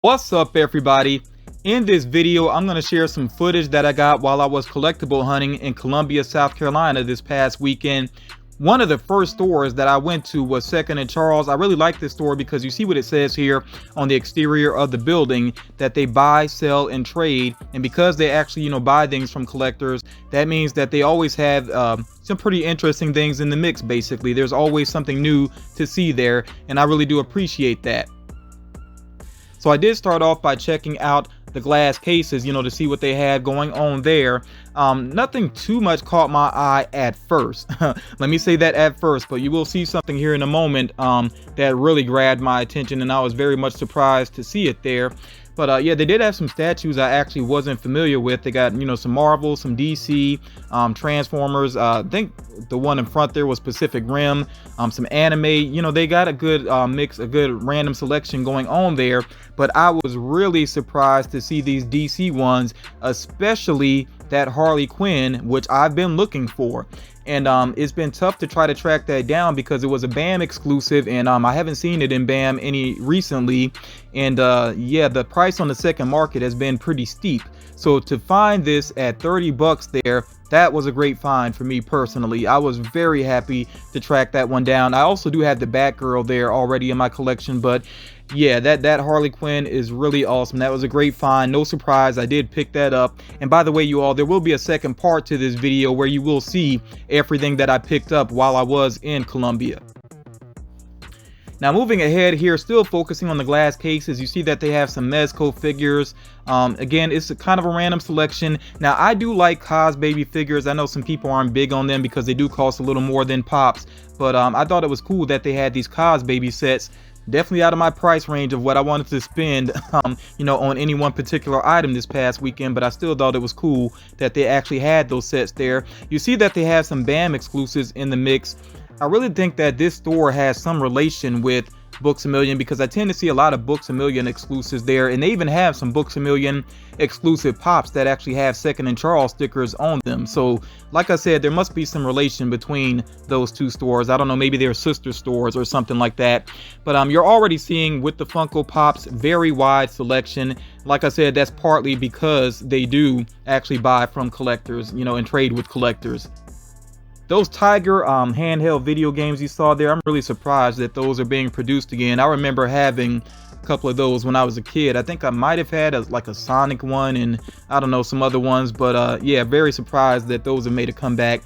What's up, everybody? In this video, I'm going to share some footage that I got while I was collectible hunting in Columbia, South Carolina this past weekend. One of the first stores that I went to was Second and Charles. I really like this store because you see what it says here on the exterior of the building, that they buy, sell, and trade. And because they actually, buy things from collectors, that means that they always have some pretty interesting things in the mix. Basically, there's always something new to see there, and I really do appreciate that. So I did start off by checking out the glass cases, to see what they had going on there. Nothing too much caught my eye at first. Let me say that at first, but you will see something here in a moment that really grabbed my attention, and I was very much surprised to see it there. But yeah, they did have some statues I actually wasn't familiar with. They got, some Marvel, some DC, Transformers. I think the one in front there was Pacific Rim, some anime. They got a good mix, a good random selection going on there. But I was really surprised to see these DC ones, especially that Harley Quinn, which I've been looking for. And it's been tough to try to track that down because it was a BAM exclusive, and I haven't seen it in BAM any recently. And yeah, the price on the second market has been pretty steep. So to find this at 30 bucks there, that was a great find for me personally. I was very happy to track that one down. I also do have the Batgirl there already in my collection, but yeah, that Harley Quinn is really awesome. That was a great find. No surprise, I did pick that up. And by the way, you all, there will be a second part to this video where you will see everything that I picked up while I was in Columbia. Now moving ahead here, still focusing on the glass cases, you see that they have some Mezco figures. Again, it's a kind of a random selection. Now I do like Cos baby figures. I know some people aren't big on them because they do cost a little more than Pops, but I thought it was cool that they had these Cos baby sets. Definitely out of my price range of what I wanted to spend on any one particular item this past weekend, but I still thought it was cool that they actually had those sets there. You see that they have some BAM exclusives in the mix. I really think that this store has some relation with Books A Million because I tend to see a lot of Books A Million exclusives there, and they even have some Books A Million exclusive Pops that actually have Second and Charles stickers on them. So like I said, there must be some relation between those two stores. I don't know, maybe they're sister stores or something like that. But you're already seeing with the Funko Pops very wide selection. Like I said, that's partly because they do actually buy from collectors, and trade with collectors. Those Tiger handheld video games you saw there, I'm really surprised that those are being produced again. I remember having a couple of those when I was a kid. I think I might have had like a Sonic one and I don't know, some other ones, but yeah, very surprised that those have made a comeback.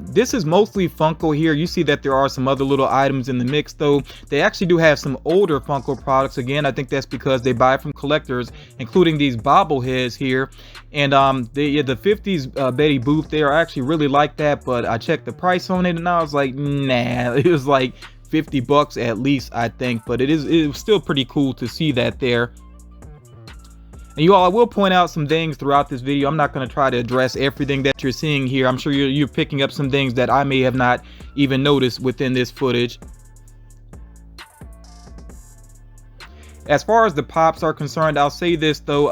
This is mostly Funko here. You see that there are some other little items in the mix though. They actually do have some older Funko products. Again, I think that's because they buy from collectors, including these bobbleheads here. And the 50s Betty Boop there, I actually really like that, but I checked the price on it and I was like, nah. It was like 50 bucks at least, I think, but it was still pretty cool to see that there. And you all, I will point out some things throughout this video. I'm not going to try to address everything that you're seeing here. I'm sure you're picking up some things that I may have not even noticed within this footage. As far as the Pops are concerned, I'll say this though,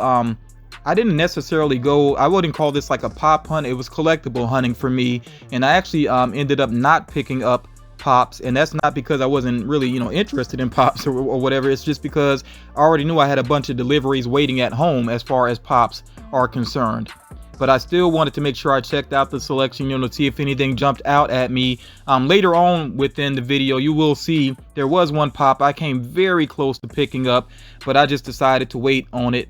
I didn't necessarily go, I wouldn't call this like a pop hunt. It was collectible hunting for me, and I actually ended up not picking up Pops, and that's not because I wasn't really interested in Pops or whatever. It's just because I already knew I had a bunch of deliveries waiting at home as far as Pops are concerned. But I still wanted to make sure I checked out the selection, to see if anything jumped out at me. Later on within the video, you will see there was one Pop I came very close to picking up, but I just decided to wait on it.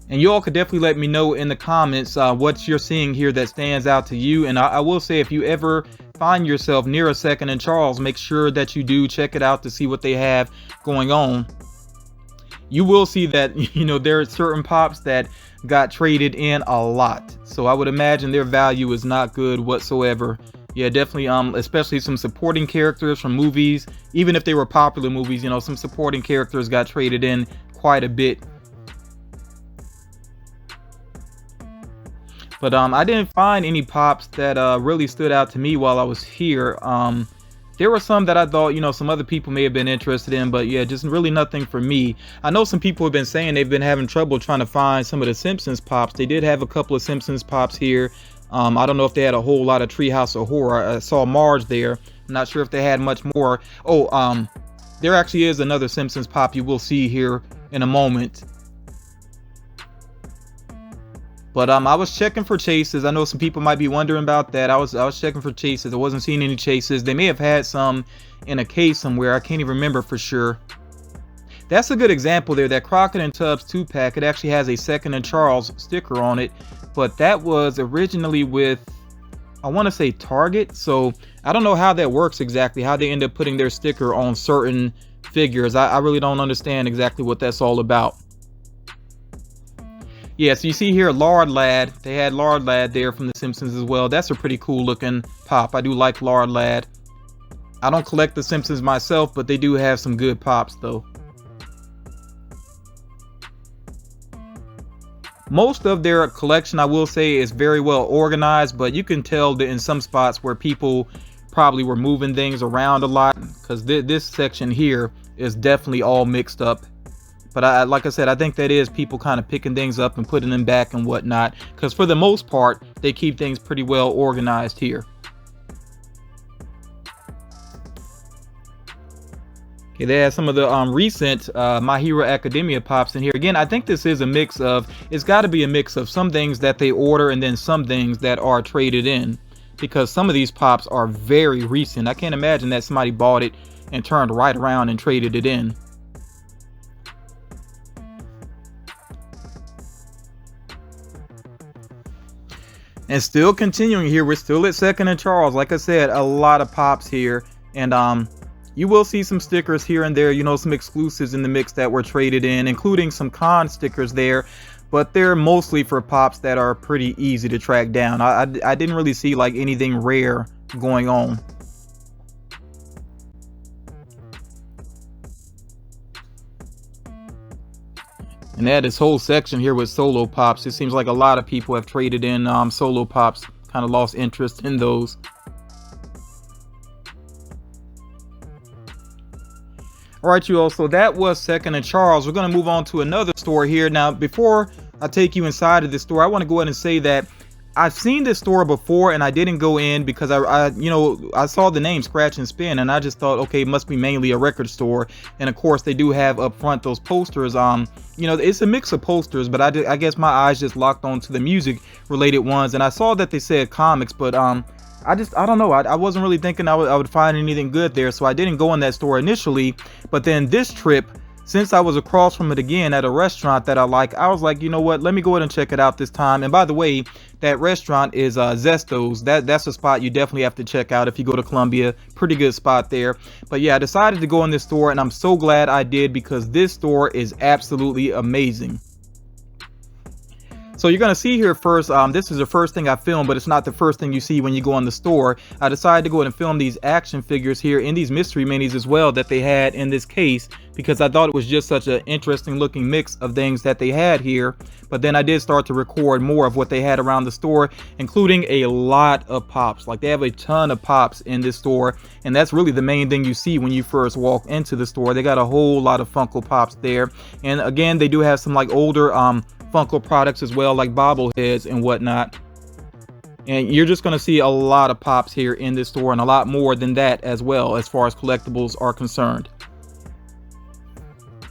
And you all could definitely let me know in the comments what you're seeing here that stands out to you. And I will say, if you ever find yourself near a Second and Charles, make sure that you do check it out to see what they have going on. You will see that, there are certain Pops that got traded in a lot. So I would imagine their value is not good whatsoever. Yeah, definitely, especially some supporting characters from movies. Even if they were popular movies, some supporting characters got traded in quite a bit. But I didn't find any Pops that really stood out to me while I was here. There were some that I thought, some other people may have been interested in, but yeah, just really nothing for me. I know some people have been saying they've been having trouble trying to find some of the Simpsons Pops. They did have a couple of Simpsons Pops here. I don't know if they had a whole lot of Treehouse of Horror. I saw Marge there. I'm not sure if they had much more. Oh, there actually is another Simpsons pop you will see here in a moment. But I was checking for chases. I know some people might be wondering about that. I was checking for chases. I wasn't seeing any chases. They may have had some in a case somewhere. I can't even remember for sure. That's a good example there. That Crockett and Tubbs 2-pack. It actually has a Second and Charles sticker on it, but that was originally with, I want to say, Target. So I don't know how that works exactly, how they end up putting their sticker on certain figures. I really don't understand exactly what that's all about. Yeah, so you see here Lard Lad. They had Lard Lad there from The Simpsons as well. That's a pretty cool looking pop. I do like Lard Lad. I don't collect The Simpsons myself, but they do have some good pops though. Most of their collection, I will say, is very well organized, but you can tell that in some spots where people probably were moving things around a lot, because this section here is definitely all mixed up. But like I said, I think that is people kind of picking things up and putting them back and whatnot, because for the most part, they keep things pretty well organized here. Okay, they have some of the recent My Hero Academia pops in here. Again, I think this is a mix of, it's got to be a mix of some things that they order and then some things that are traded in, because some of these pops are very recent. I can't imagine that somebody bought it and turned right around and traded it in. And still continuing here, we're still at Second and Charles. Like I said, a lot of pops here, and you will see some stickers here and there, you know, some exclusives in the mix that were traded in, including some con stickers there, but they're mostly for pops that are pretty easy to track down. I didn't really see like anything rare going on. And they had this whole section here with solo pops. It seems like a lot of people have traded in solo pops, kind of lost interest in those. All right, you all, so that was Second and Charles. We're going to move on to another store here. Now, before I take you inside of this store, I want to go ahead and say that I've seen this store before and I didn't go in because I saw the name Scratch and Spin and I just thought, okay, it must be mainly a record store. And of course they do have up front those posters. You know, it's a mix of posters, but I guess my eyes just locked onto the music related ones, and I saw that they said comics, but I don't know, I wasn't really thinking I would find anything good there, so I didn't go in that store initially. But then this trip, since I was across from it again at a restaurant that I like, I was like, you know what, let me go ahead and check it out this time. And by the way, that restaurant is Zesto's. That's a spot you definitely have to check out if you go to Columbia. Pretty good spot there. But yeah, I decided to go in this store and I'm so glad I did, because this store is absolutely amazing. So you're going to see here first, this is the first thing I filmed, but it's not the first thing you see when you go in the store. I decided to go ahead and film these action figures here in these mystery minis as well that they had in this case, because I thought it was just such an interesting looking mix of things that they had here. But then I did start to record more of what they had around the store, including a lot of pops. Like, they have a ton of pops in this store, and that's really the main thing you see when you first walk into the store. They got a whole lot of Funko Pops there, and again, they do have some like older Funko products as well, like bobbleheads and whatnot. And you're just going to see a lot of pops here in this store, and a lot more than that as well as far as collectibles are concerned.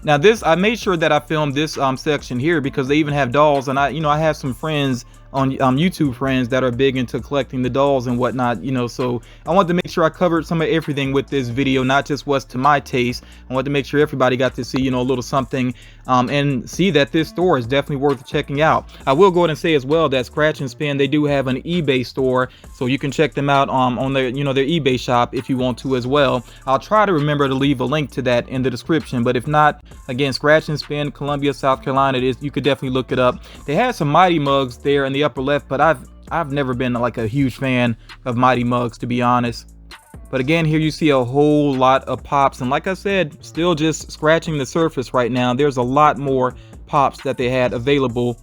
Now this, I made sure that I filmed this section here because they even have dolls, and I have some friends on YouTube, friends that are big into collecting the dolls and whatnot, so I wanted to make sure I covered some of everything with this video, not just what's to my taste. I wanted to make sure everybody got to see, a little something, and see that this store is definitely worth checking out. I will go ahead and say as well that Scratch and Spin, they do have an eBay store, so you can check them out on their, their eBay shop if you want to as well. I'll try to remember to leave a link to that in the description, but if not, again, Scratch and Spin, Columbia, South Carolina, you could definitely look it up. They had some Mighty mugs there in the upper left, but I've never been like a huge fan of Mighty mugs, to be honest. But again, here you see a whole lot of pops, and like I said, still just scratching the surface right now. There's a lot more pops that they had available.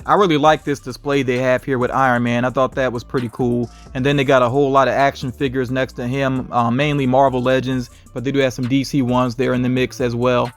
I really like this display they have here with Iron Man. I thought that was pretty cool. And then they got a whole lot of action figures next to him, mainly Marvel Legends, but they do have some DC ones there in the mix as well.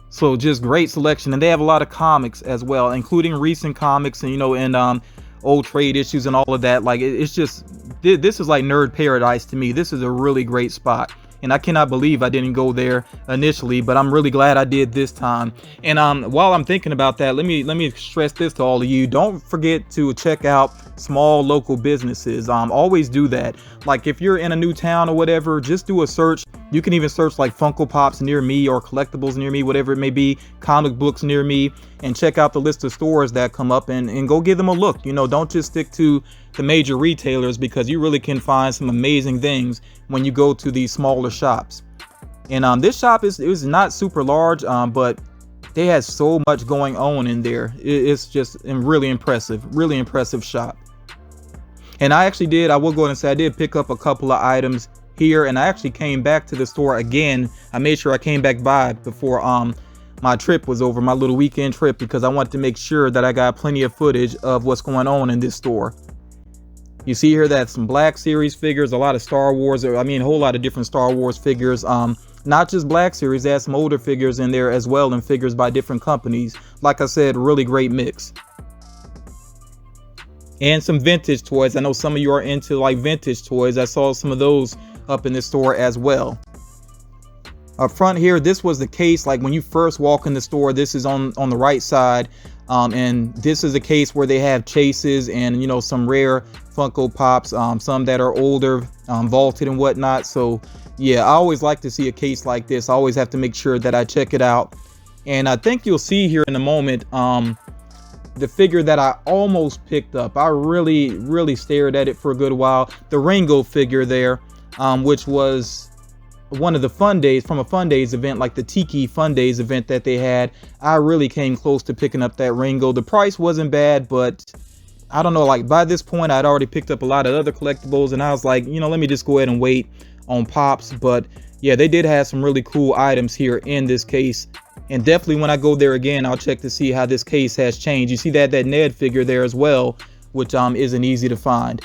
So just great selection, and they have a lot of comics as well, including recent comics and and old trade issues and all of that. Like, it's just, This is like nerd paradise to me. This is a really great spot. And I cannot believe I didn't go there initially, but I'm really glad I did this time. And while I'm thinking about that, let me stress this to all of you. Don't forget to check out small local businesses. Always do that. Like if you're in a new town or whatever, just do a search. You can even search like Funko Pops near me or collectibles near me, whatever it may be, comic books near me, and check out the list of stores that come up and go give them a look. You know, don't just stick to the major retailers, because you really can find some amazing things when you go to these smaller shops. And this shop it was not super large, but they had so much going on in there. It's just a really impressive shop. And I will go ahead and say I did pick up a couple of items here, and I actually came back to the store again. I made sure I came back by before my trip was over, my little weekend trip, because I wanted to make sure that I got plenty of footage of what's going on in this store. You see here that some Black Series figures, a lot of Star Wars, a whole lot of different Star Wars figures. Not just Black Series, they had some older figures in there as well, and figures by different companies. Like I said, really great mix. And some vintage toys. I know some of you are into like vintage toys. I saw some of those up in the store as well. Up front here, this was the case. Like when you first walk in the store, this is on the right side. And this is a case where they have chases and, you know, some rare Funko Pops, some that are older, vaulted and whatnot. So yeah, I always like to see a case like this. I always have to make sure that I check it out. And I think you'll see here in a moment the figure that I almost picked up. I really stared at it for a good while. The Ringo figure there, which was one of the Fun Days, from a Fun Days event, like the Tiki Fun Days event that they had. I really came close to picking up that Ringo. The price wasn't bad, but I don't know, like by this point I'd already picked up a lot of other collectibles, and I was like, you know, let me just go ahead and wait on Pops. But yeah, they did have some really cool items here in this case, and definitely when I go there again, I'll check to see how this case has changed. You see that Ned figure there as well, which isn't easy to find.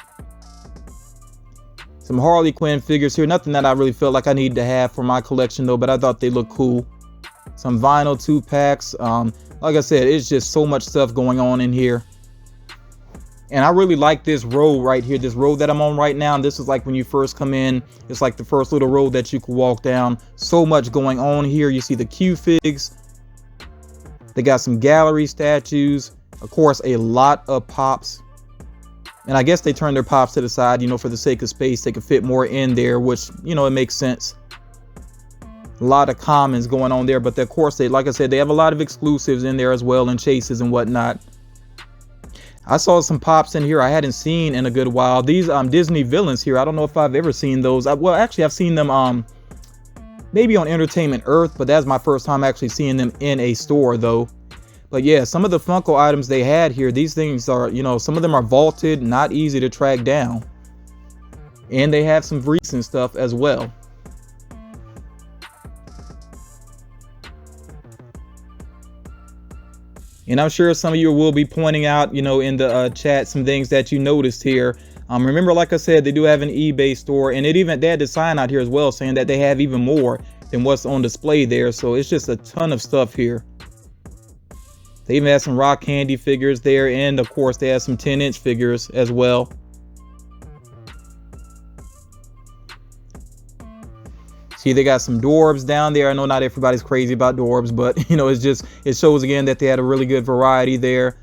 Some Harley Quinn figures here, nothing that I really felt like I needed to have for my collection though, but I thought they looked cool. Some vinyl 2-packs. Like I said, it's just so much stuff going on in here. And I really like this road right here, this road that I'm on right now. And this is like when you first come in, it's like the first little road that you can walk down. So much going on here. You see the Q figs. They got some gallery statues. Of course, a lot of Pops. And I guess they turned their Pops to the side, you know, for the sake of space. They could fit more in there, which, you know, it makes sense. A lot of commons going on there, but of course, like I said, they have a lot of exclusives in there as well, and chases and whatnot. I saw some Pops in here I hadn't seen in a good while. These Disney villains here, I don't know if I've ever seen those. Well, actually, I've seen them maybe on Entertainment Earth, but that's my first time actually seeing them in a store though. But yeah, some of the Funko items they had here, these things are, you know, some of them are vaulted, not easy to track down. And they have some recent stuff as well. And I'm sure some of you will be pointing out, you know, in the chat, some things that you noticed here. Remember, like I said, they do have an eBay store, and they had the sign out here as well saying that they have even more than what's on display there. So it's just a ton of stuff here. They even have some Rock Candy figures there, and of course they have some 10-inch figures as well. See, they got some Dorbs down there. I know not everybody's crazy about Dorbs, but you know, it shows again that they had a really good variety there.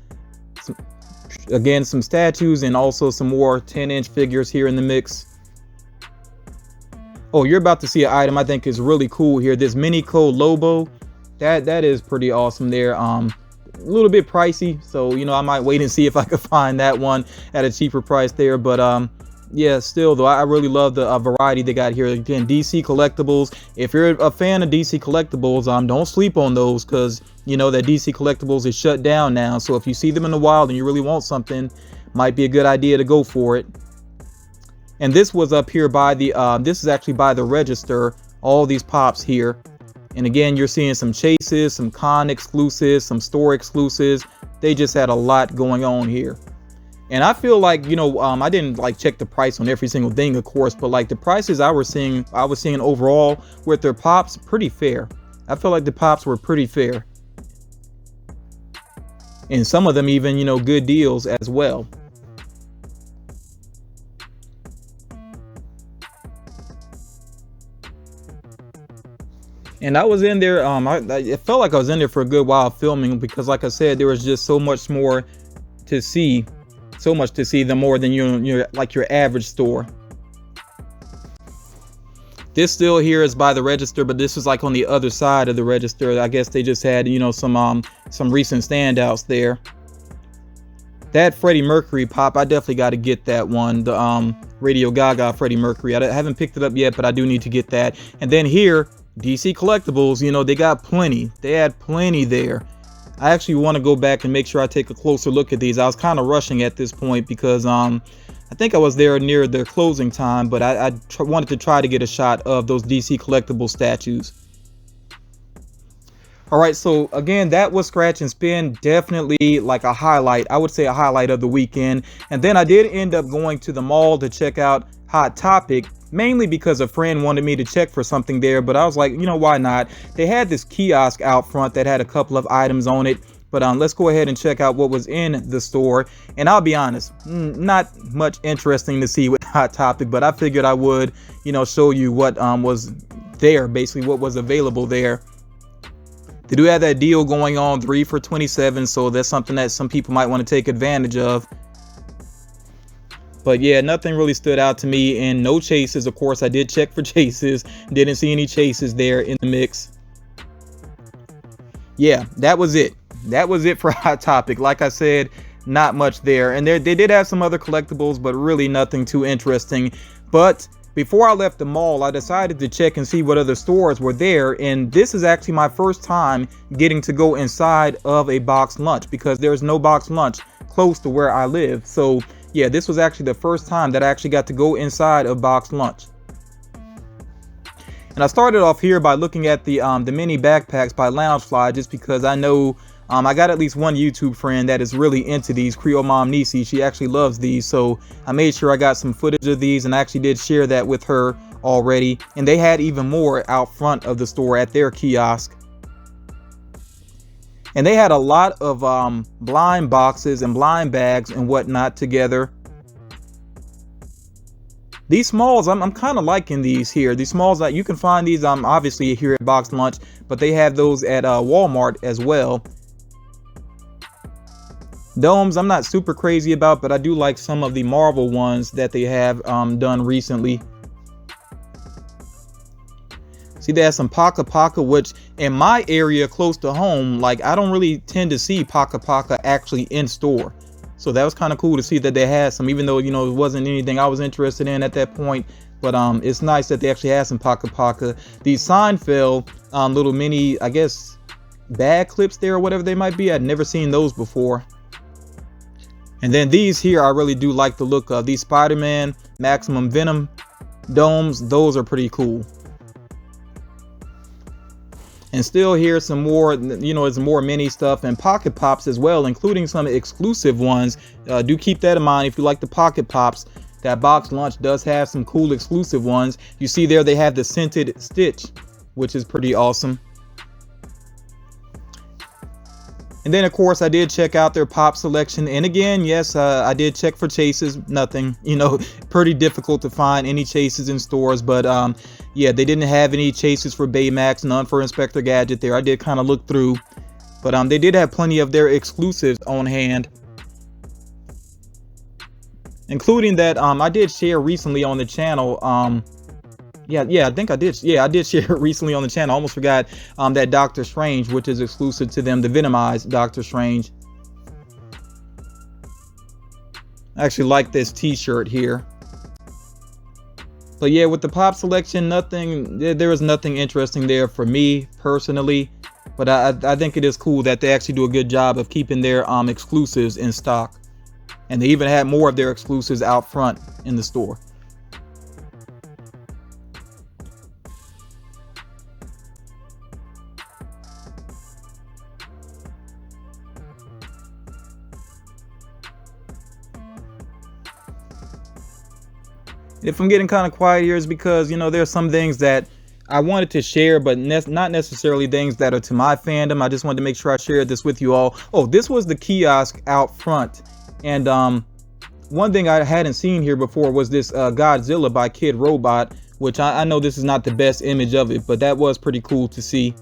Again, some statues and also some more 10-inch figures here in the mix. Oh, you're about to see an item I think is really cool here. This Minico Lobo, that is pretty awesome there. A little bit pricey, so you know, I might wait and see if I could find that one at a cheaper price there. But yeah, still though, I really love the variety they got here. Again, DC Collectibles. If you're a fan of DC Collectibles, don't sleep on those, because you know that DC Collectibles is shut down now. So if you see them in the wild and you really want something, might be a good idea to go for it. And this was up here by the this is actually by the register, all these Pops here. And again, you're seeing some chases, some con exclusives, some store exclusives. They just had a lot going on here. And I feel like, you know, I didn't like check the price on every single thing, of course, but like the prices I was seeing overall with their Pops, pretty fair. I feel like the Pops were pretty fair. And some of them even, you know, good deals as well. And I was in there, it felt like I was in there for a good while filming, because like I said, there was just so much more to see, the more than your average store. This still here is by the register, but this is like on the other side of the register. I guess they just had, some recent standouts there. That Freddie Mercury pop, I definitely got to get that one. The Radio Gaga Freddie Mercury. I haven't picked it up yet, but I do need to get that. And then here, DC Collectibles, they got plenty. They had plenty there. I actually want to go back and make sure I take a closer look at these. I was kind of rushing at this point because I think I was there near the closing time, but I wanted to try to get a shot of those DC Collectible statues. All right, so again, that was Scratch and Spin. Definitely like a highlight. I would say a highlight of the weekend. And then I did end up going to the mall to check out Hot Topic, mainly because a friend wanted me to check for something there, but I was like, why not? They had this kiosk out front that had a couple of items on it, but let's go ahead and check out what was in the store. And I'll be honest, not much interesting to see with Hot Topic, but I figured I would, show you what was there, basically what was available there. They do have that deal going on, 3 for $27, so that's something that some people might want to take advantage of. But yeah, nothing really stood out to me, and no chases. Of course, I did check for chases. Didn't see any chases there in the mix. Yeah, that was it. That was it for Hot Topic. Like I said, not much there. And they did have some other collectibles, but really nothing too interesting. But before I left the mall, I decided to check and see what other stores were there. And this is actually my first time getting to go inside of a box lunch, because there's no box lunch close to where I live. So yeah, this was actually the first time that I actually got to go inside of box lunch. And I started off here by looking at the mini backpacks by Loungefly, just because I know I got at least one YouTube friend that is really into these. Creole Mom Nisi, she actually loves these, so I made sure I got some footage of these, and I actually did share that with her already. And they had even more out front of the store at their kiosk. And they had a lot of blind boxes and blind bags and whatnot together. These smalls, I'm kind of liking these here. These smalls, you can find these obviously here at Box Lunch, but they have those at Walmart as well. Domes, I'm not super crazy about, but I do like some of the Marvel ones that they have done recently. See, they have some Paka Paka, which in my area close to home, like, I don't really tend to see Paka Paka actually in store. So that was kind of cool to see that they had some, even though, it wasn't anything I was interested in at that point. But it's nice that they actually had some Paka Paka. These Seinfeld little mini, I guess, bag clips there or whatever they might be. I'd never seen those before. And then these here, I really do like the look of these Spider-Man Maximum Venom domes. Those are pretty cool. And still here some more, it's more mini stuff and Pocket Pops as well, including some exclusive ones. Do keep that in mind if you like the Pocket Pops. That Box Lunch does have some cool exclusive ones. You see there they have the scented Stitch, which is pretty awesome. And then of course I did check out their pop selection, and again, yes, I did check for chases. Nothing, pretty difficult to find any chases in stores, but yeah, they didn't have any chases for Baymax, none for Inspector Gadget there. I did kind of look through, but they did have plenty of their exclusives on hand, including that I did share recently on the channel. Yeah, I think I did. Yeah, I did share it recently on the channel. I almost forgot that Doctor Strange, which is exclusive to them, the Venomized Doctor Strange. I actually like this t-shirt here. But yeah, with the pop selection, there is nothing interesting there for me personally. But I think it is cool that they actually do a good job of keeping their exclusives in stock. And they even had more of their exclusives out front in the store. If I'm getting kind of quiet here, is because, there's some things that I wanted to share, but not necessarily things that are to my fandom. I just wanted to make sure I shared this with you all. Oh, this was the kiosk out front. And one thing I hadn't seen here before was this Godzilla by Kid Robot, which I know this is not the best image of it, but that was pretty cool to see.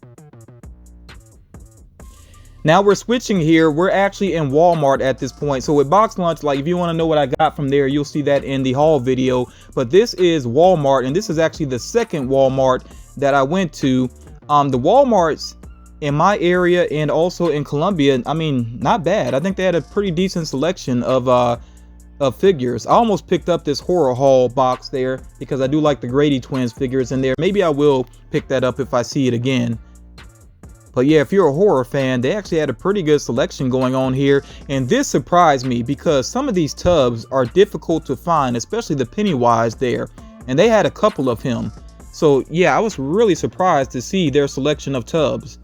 Now we're switching here. We're actually in Walmart at this point. So with Box Lunch, like if you want to know what I got from there, you'll see that in the haul video. But this is Walmart, and this is actually the second Walmart that I went to. The Walmarts in my area and also in Columbia, I mean, not bad. I think they had a pretty decent selection of figures. I almost picked up this horror haul box there because I do like the Grady twins figures in there. Maybe I will pick that up if I see it again. But yeah, if you're a horror fan, they actually had a pretty good selection going on here. And this surprised me because some of these tubs are difficult to find, especially the Pennywise there. And they had a couple of him. So yeah, I was really surprised to see their selection of tubs.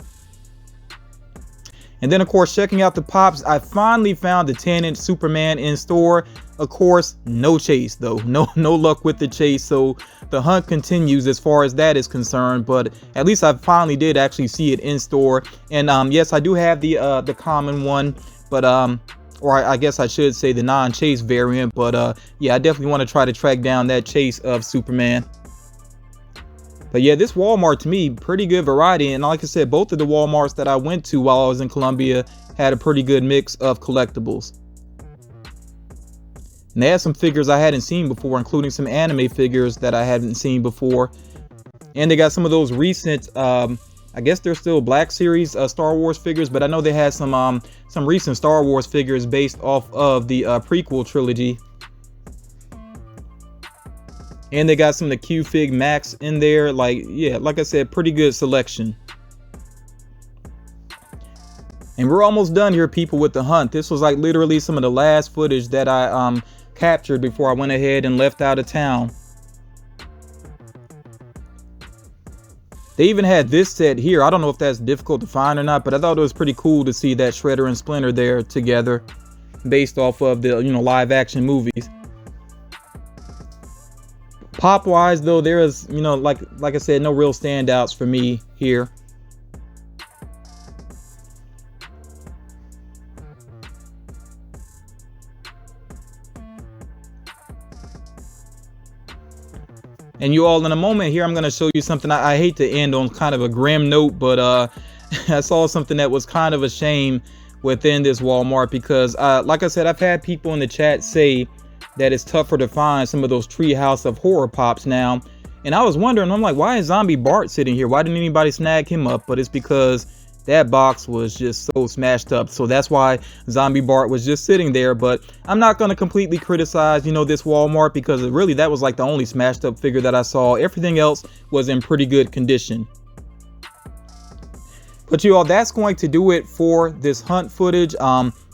And then of course, checking out the Pops, I finally found the 10-inch Superman in store. Of course, no chase though. No luck with the chase. So the hunt continues as far as that is concerned. But at least I finally did actually see it in store. And yes, I do have the common one, but or I guess I should say the non-chase variant. But yeah, I definitely want to try to track down that chase of Superman. But yeah, this Walmart to me, pretty good variety. And like I said, both of the Walmarts that I went to while I was in Columbia had a pretty good mix of collectibles. And they had some figures I hadn't seen before, including some anime figures that I hadn't seen before. And they got some of those recent, I guess they're still Black Series Star Wars figures, but I know they had some recent Star Wars figures based off of the prequel trilogy. And they got some of the Q-Fig Max in there. Like, yeah, like I said, pretty good selection. And we're almost done here, people, with the hunt. This was like literally some of the last footage that I captured before I went ahead and left out of town. They even had this set here. I don't know if that's difficult to find or not, but I thought it was pretty cool to see that Shredder and Splinter there together based off of the, live action movies. Pop wise though, there is, like I said, no real standouts for me here. And you all, in a moment here, I'm going to show you something. I hate to end on kind of a grim note, but I saw something that was kind of a shame within this Walmart because, like I said, I've had people in the chat say that it's tougher to find some of those Treehouse of Horror Pops now. And I was wondering, I'm like, why is Zombie Bart sitting here? Why didn't anybody snag him up? But it's because that box was just so smashed up. So that's why Zombie Bart was just sitting there. But I'm not going to completely criticize, this Walmart because really that was like the only smashed up figure that I saw. Everything else was in pretty good condition. But you all, that's going to do it for this hunt footage.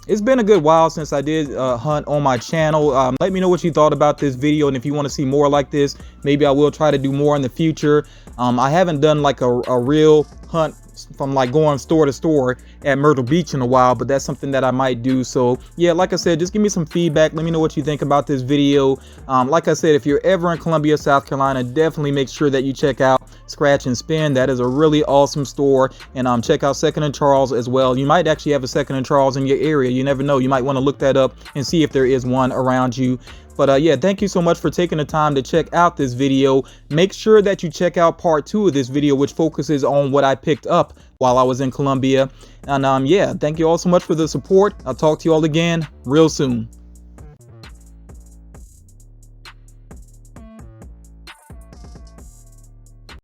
It's been a good while since I did hunt on my channel. Let me know what you thought about this video, and if you want to see more like this, maybe I will try to do more in the future. I haven't done like a real hunt from like going store to store at Myrtle Beach in a while, but that's something that I might do. So yeah, like I said, just give me some feedback. Let me know what you think about this video. Like I said, if you're ever in Columbia, South Carolina, definitely make sure that you check out Scratch and Spin. That is a really awesome store. And check out Second and Charles as well. You might actually have a Second and Charles in your area. You never know. You might want to look that up and see if there is one around you. But yeah, thank you so much for taking the time to check out this video. Make sure that you check out part 2 of this video, which focuses on what I picked up while I was in Columbia. And yeah, thank you all so much for the support. I'll talk to you all again real soon.